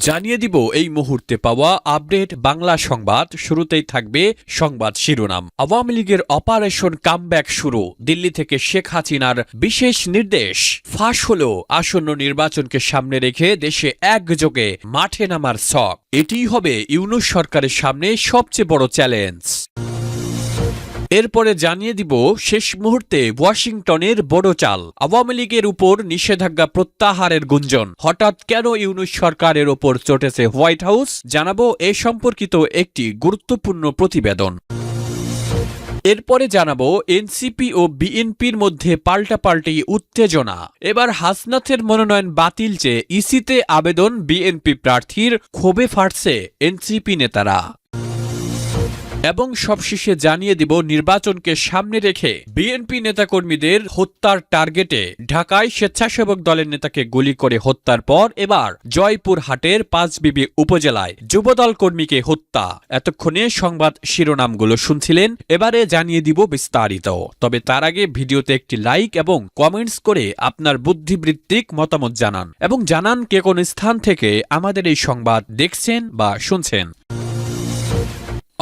জানিয়ে দিব এই মুহূর্তে পাওয়া আপডেট বাংলা সংবাদ। শুরুতেই থাকবে সংবাদ শিরোনাম। আওয়ামী লীগের অপারেশন কামব্যাক শুরু, দিল্লি থেকে শেখ হাসিনার বিশেষ নির্দেশ। ফাঁস হলো আসন্ন নির্বাচনকে সামনে রেখে দেশে একযোগে মাঠে নামার ছক। এটিই হবে ইউনূস সরকারের সামনে সবচেয়ে বড় চ্যালেঞ্জ। এরপরে জানিয়ে দিব শেষ মুহূর্তে ওয়াশিংটনের বড় চাল, আওয়ামী লীগের উপর নিষেধাজ্ঞা প্রত্যাহারের গুঞ্জন। হঠাৎ কেন ইউনূস সরকারের ওপর চটেছে হোয়াইট হাউস, জানাবো এ সম্পর্কিত একটি গুরুত্বপূর্ণ প্রতিবেদন। এরপরে জানাবো এনসিপি ও বিএনপির মধ্যে পাল্টাপাল্টি উত্তেজনা। এবার হাসনাথের মনোনয়ন বাতিল চেয়ে ইসিতে আবেদন বিএনপি প্রার্থীর, ক্ষোভে ফাটছে এনসিপি নেতারা। এবং সবশেষে জানিয়ে দিব নির্বাচনকে সামনে রেখে বিএনপি নেতাকর্মীদের হত্যার টার্গেটে ঢাকায় স্বেচ্ছাসেবক দলের নেতাকে গুলি করে হত্যার পর এবার জয়পুরহাটের পাঁচবিবি উপজেলায় যুবদল কর্মীকে হত্যা। এতক্ষণে সংবাদ শিরোনামগুলো শুনছিলেন, এবারে জানিয়ে দিব বিস্তারিত। তবে তার আগে ভিডিওতে একটি লাইক এবং কমেন্টস করে আপনার বুদ্ধিবৃত্তিক মতামত জানান এবং জানান কে কোন স্থান থেকে আমাদের এই সংবাদ দেখছেন বা শুনছেন।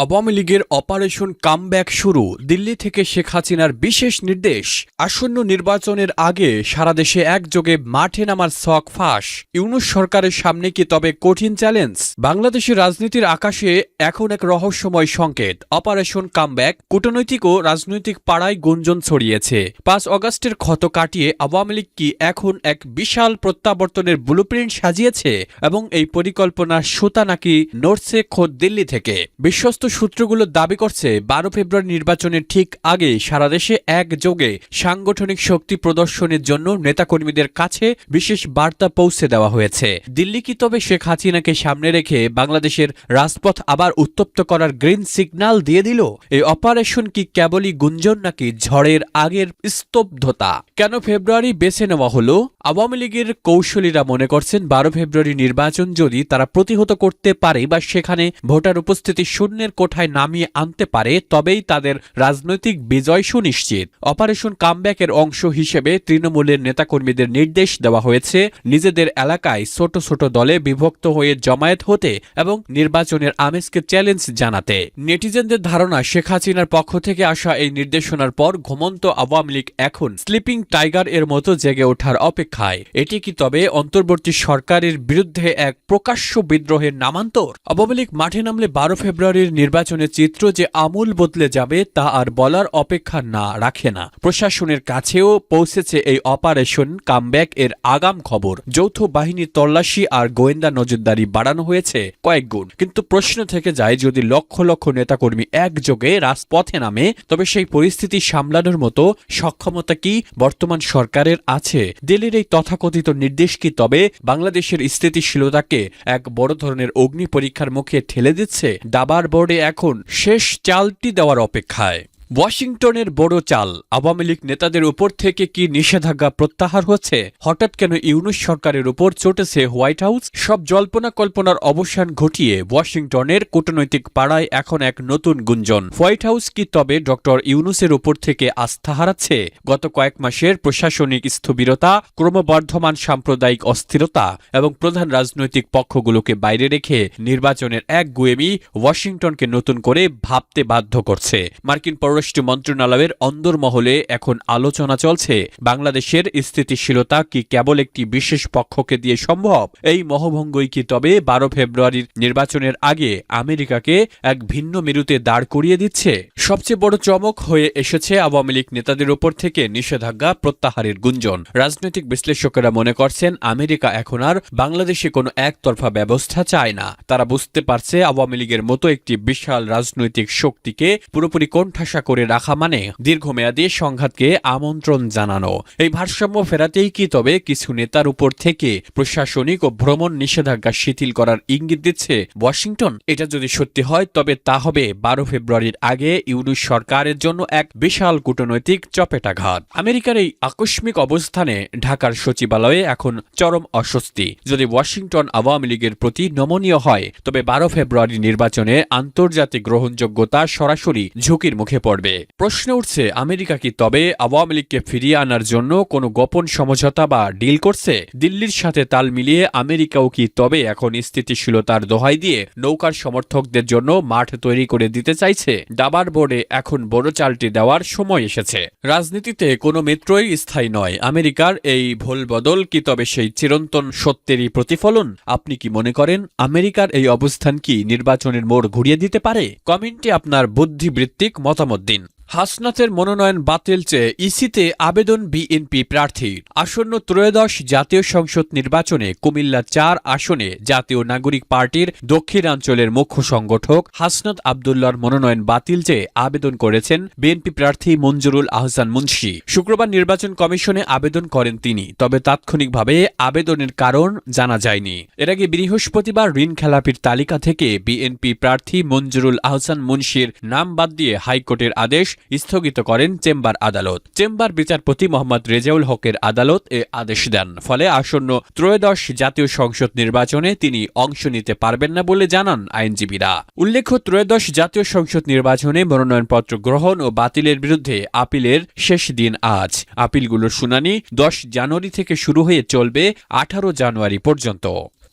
আওয়ামী লীগের অপারেশন কামব্যাক শুরু, দিল্লি থেকে শেখ হাসিনার বিশেষ নির্দেশ। আসন্ন নির্বাচনের আগে সারা দেশে একযোগে মাঠে নামার ছক ফাঁস। ইউনূস সরকারের সামনে কি তবে কঠিন চ্যালেঞ্জ? বাংলাদেশের রাজনীতির আকাশে এখন এক রহস্যময় সংকেত। অপারেশন কামব্যাক কূটনৈতিক ও রাজনৈতিক পাড়ায় গুঞ্জন ছড়িয়েছে। ৫ অগাস্টের ক্ষত কাটিয়ে আওয়ামী লীগ কি এখন এক বিশাল প্রত্যাবর্তনের ব্লুপ্রিন্ট সাজিয়েছে? এবং এই পরিকল্পনার সুতা নাকি নড়ছে খোদ দিল্লি থেকে? বিশ্বস্ত সূত্রগুলো দাবি করছে ১২ ফেব্রুয়ারি নির্বাচনের ঠিক আগে সারা দেশে একযোগে সাংগঠনিক শক্তি প্রদর্শনের জন্য নেতাকর্মীদের কাছে বিশেষ বার্তা পৌঁছে দেওয়া হয়েছে। দিল্লি কি তবে শেখ হাসিনাকে সামনে রেখে বাংলাদেশের রাজপথ আবার উত্তপ্ত করার গ্রিন সিগন্যাল দিয়ে দিল? এই অপারেশন কি কেবলই গুঞ্জন নাকি ঝড়ের আগের স্তব্ধতা? কেন ফেব্রুয়ারি বেছে নেওয়া হলো? আওয়ামী লীগের কৌশলীরা মনে করছেন ১২ ফেব্রুয়ারি নির্বাচন যদি তারা প্রতিহত করতে পারে বা সেখানে ভোটার উপস্থিতি শূন্যের কোঠায় নামিয়ে আনতে পারে তবেই তাদের রাজনৈতিক বিজয় সুনিশ্চিত। অপারেশন কামব্যাকের অংশ হিসেবে তৃণমূলের নেতাকর্মীদের নির্দেশ দেওয়া হয়েছে নিজেদের এলাকায় ছোট ছোট দলে বিভক্ত হয়ে জমায়েত হতে এবং নির্বাচনের আমেজকে চ্যালেঞ্জ জানাতে। নেটিজেনদের ধারণা শেখ হাসিনার পক্ষ থেকে আসা এই নির্দেশনার পর ঘুমন্ত আওয়ামী লীগ এখন স্লিপিং টাইগার এর মতো জেগে ওঠার অপেক্ষায়। এটি কি তবে অন্তর্বর্তী সরকারের বিরুদ্ধে এক প্রকাশ্য বিদ্রোহের নামান্তর? আওয়ামী লীগ মাঠে নামলে ১২ ফেব্রুয়ারির নির্বাচনের চিত্র যে আমূল বদলে যাবে তা আর বলার অপেক্ষা না রাখে না। প্রশাসনের কাছেও পৌঁছেছে এই অপারেশন কামব্যাক এর আগাম খবর। যৌথ বাহিনীর তল্লাশি আর গোয়েন্দা নজরদারি বাড়ানো হয়েছে কয়েক গুণ। কিন্তু প্রশ্ন থেকে যায়, যদি লক্ষ লক্ষ নেতাকর্মী একযোগে রাজপথে নামে তবে সেই পরিস্থিতি সামলানোর মতো সক্ষমতা কি বর্তমান সরকারের আছে? দিল্লির এই তথাকথিত নির্দেশ কি তবে বাংলাদেশের স্থিতিশীলতাকে এক বড় ধরনের অগ্নি পরীক্ষার মুখে ঠেলে দিচ্ছে? দাবার বোর্ডে এখন শেষ চালটি দেওয়ার অপেক্ষায়। ওয়াশিংটনের বড় চাল, আওয়ামী লীগ নেতাদের উপর থেকে কি নিষেধাজ্ঞা প্রত্যাহার হচ্ছে? হঠাৎ কেন ইউনূস সরকারের উপর চটেছে হোয়াইট হাউস? সব জল্পনা কল্পনার অবসান ঘটিয়ে ওয়াশিংটনের কূটনৈতিক পাড়ায় এখন এক নতুন গুঞ্জন। হোয়াইট হাউস কি তবে ডক্টর ইউনূসের উপর থেকে আস্থা হারাচ্ছে? গত কয়েক মাসের প্রশাসনিক স্থবিরতা, ক্রমবর্ধমান সাম্প্রদায়িক অস্থিরতা এবং প্রধান রাজনৈতিক পক্ষগুলোকে বাইরে রেখে নির্বাচনের এক গুয়েমি ওয়াশিংটনকে নতুন করে ভাবতে বাধ্য করছে। মার্কিন পররাষ্ট্র মন্ত্রণালয়ের অন্দরমহলে এখন আলোচনা চলছে, বাংলাদেশের স্থিতিশীলতা কি কেবল একটি বিশেষ পক্ষকে দিয়ে সম্ভব? এই মোহভঙ্গই কি তবে ১২ ফেব্রুয়ারির নির্বাচনের আগে আমেরিকাকে এক ভিন্ন মেরুতে দাঁড় করিয়ে দিচ্ছে? সবচেয়ে বড় চমক হয়ে এসেছে আওয়ামী লীগ নেতাদের উপর থেকে নিষেধাজ্ঞা প্রত্যাহারের গুঞ্জন। রাজনৈতিক বিশ্লেষকেরা মনে করছেন আমেরিকা এখন আর বাংলাদেশে কোনো একতরফা ব্যবস্থা চায় না। তারা বুঝতে পারছে আওয়ামী লীগের মতো একটি বিশাল রাজনৈতিক শক্তিকে পুরোপুরি কোণঠাসা করে রাখা মানে দীর্ঘমেয়াদী সংঘাতকে আমন্ত্রণ জানানো। এই ভারসাম্য ফেরাতেই কি তবে কিছু নেতার উপর থেকে প্রশাসনিক ও ভ্রমণ নিষেধাজ্ঞা শিথিল করার ইঙ্গিত দিচ্ছে ওয়াশিংটন? এটা যদি সত্যি হয় তবে তা হবে ১২ ফেব্রুয়ারির আগে ইউনূস সরকারের জন্য এক বিশাল কূটনৈতিক চপেটাঘাত। আমেরিকার এই আকস্মিক অবস্থানে ঢাকার সচিবালয়ে এখন চরম অস্বস্তি। যদি ওয়াশিংটন আওয়ামী লীগের প্রতি নমনীয় হয় তবে ১২ ফেব্রুয়ারি নির্বাচনে আন্তর্জাতিক গ্রহণযোগ্যতা সরাসরি ঝুঁকির মুখে পড়ে। পড়বে। প্রশ্ন উঠছে, আমেরিকা কি তবে আওয়ামী লীগকে ফিরিয়ে আনার জন্য কোনো গোপন সমঝোতা বা ডিল করছে? দিল্লির সাথে তাল মিলিয়ে আমেরিকাও কি তবে এখন স্থিতিশীলতার দোহাই দিয়ে নৌকার সমর্থকদের জন্য মাঠ তৈরি করে দিতে চাইছে? দাবার বোর্ডে এখন বড় চালটি দেওয়ার সময় এসেছে। রাজনীতিতে কোনো মিত্রই স্থায়ী নয়। আমেরিকার এই ভুল বদল কি তবে সেই চিরন্তন সত্যেরই প্রতিফলন? আপনি কি মনে করেন আমেরিকার এই অবস্থান কি নির্বাচনের মোড় ঘুরিয়ে দিতে পারে? কমেন্টে আপনার বুদ্ধিবৃত্তিক মতামত দিন। হাসনাতের মনোনয়ন বাতিল চেয়ে ইসিতে আবেদন বিএনপি প্রার্থীর। আসন্ন ত্রয়োদশ জাতীয় সংসদ নির্বাচনে কুমিল্লা ৪ আসনে জাতীয় নাগরিক পার্টির দক্ষিণাঞ্চলের মুখ্য সংগঠক হাসনাত আবদুল্লাহর মনোনয়ন বাতিল চেয়ে আবেদন করেছেন বিএনপি প্রার্থী মঞ্জুরুল আহসান মুন্সি। শুক্রবার নির্বাচন কমিশনে আবেদন করেন তিনি, তবে তাৎক্ষণিকভাবে আবেদনের কারণ জানা যায়নি। এর আগে বৃহস্পতিবার ঋণ খেলাপির তালিকা থেকে বিএনপি প্রার্থী মঞ্জুরুল আহসান মুন্সির নাম বাদ দিয়ে হাইকোর্টের আদেশ স্থগিত করেন চেম্বার আদালত। চেম্বার বিচারপতি মোহাম্মদ রেজাউল হকের আদালত এ আদেশ দেন। ফলে আসন্ন ত্রয়োদশ জাতীয় সংসদ নির্বাচনে তিনি অংশ নিতে পারবেন না বলে জানান আইনজীবীরা। উল্লেখ্য, ত্রয়োদশ জাতীয় সংসদ নির্বাচনে মনোনয়নপত্র গ্রহণ ও বাতিলের বিরুদ্ধে আপিলের শেষ দিন আজ। আপিলগুলোর শুনানি 10 জানুয়ারি থেকে শুরু হয়ে চলবে 18 জানুয়ারি পর্যন্ত।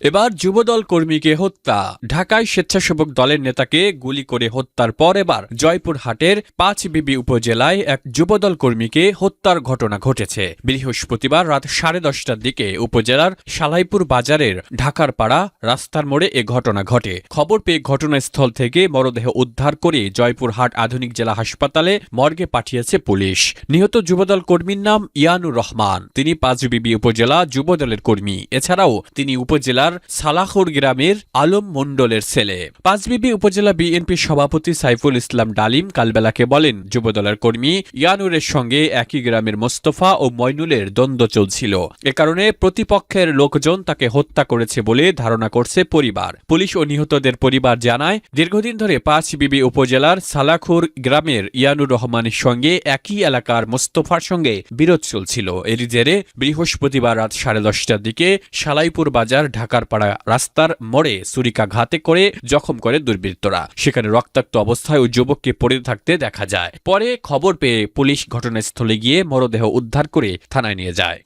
এবার যুবদল কর্মীকে হত্যা। ঢাকায় স্বেচ্ছাসেবক দলের নেতাকে গুলি করে হত্যার পর এবার জয়পুরহাটের ৫বিবি উপজেলায় এক যুবদল কর্মীকে হত্যার ঘটনা ঘটেছে। বৃহস্পতিবার রাত 10:30টার দিকে উপজেলার সালাইপুর বাজারের ঢাকার পাড়া রাস্তার মোড়ে এ ঘটনা ঘটে। খবর পেয়ে ঘটনাস্থল থেকে মরদেহ উদ্ধার করে জয়পুরহাট আধুনিক জেলা হাসপাতালে মর্গে পাঠিয়েছে পুলিশ। নিহত যুবদল কর্মীর নাম ইয়ানুর রহমান। তিনি ৫বিবি উপজেলা যুবদলের কর্মী। এছাড়াও তিনি উপজেলার সালাহুর গ্রামের আলম মণ্ডলের ছেলে। ৫বিবি উপজেলা বিএনপি সভাপতি সাইফুল ইসলাম ডালিম কালবেলাকে বলেন, যুবদলের কর্মী ইয়ানুরের সঙ্গে একই গ্রামের মোস্তফা ও মইনুলের দ্বন্দ্ব চলছিল। এ কারণে প্রতিপক্ষের লোকজন তাকে হত্যা করেছে বলে ধারণা করছে পরিবার। পুলিশ ও নিহতদের পরিবার জানায়, দীর্ঘদিন ধরে ৫বিবি উপজেলার সালাখুর গ্রামের ইয়ানুর রহমানের সঙ্গে একই এলাকার মোস্তফার সঙ্গে বিরোধ চলছিল। এরই জেরে বৃহস্পতিবার রাত 10:30টার দিকে সালাইপুর বাজার ঢাকার পাড়া রাস্তার মোড়ে ছুরিকাঘাতে করে জখম করে দুর্বৃত্তরা। সেখানে রক্তাক্ত অবস্থায় ওই যুবককে পড়ে থাকতে দেখা যায়। পরে খবর পেয়ে পুলিশ ঘটনাস্থলে গিয়ে মরদেহ উদ্ধার করে থানায় নিয়ে যায়।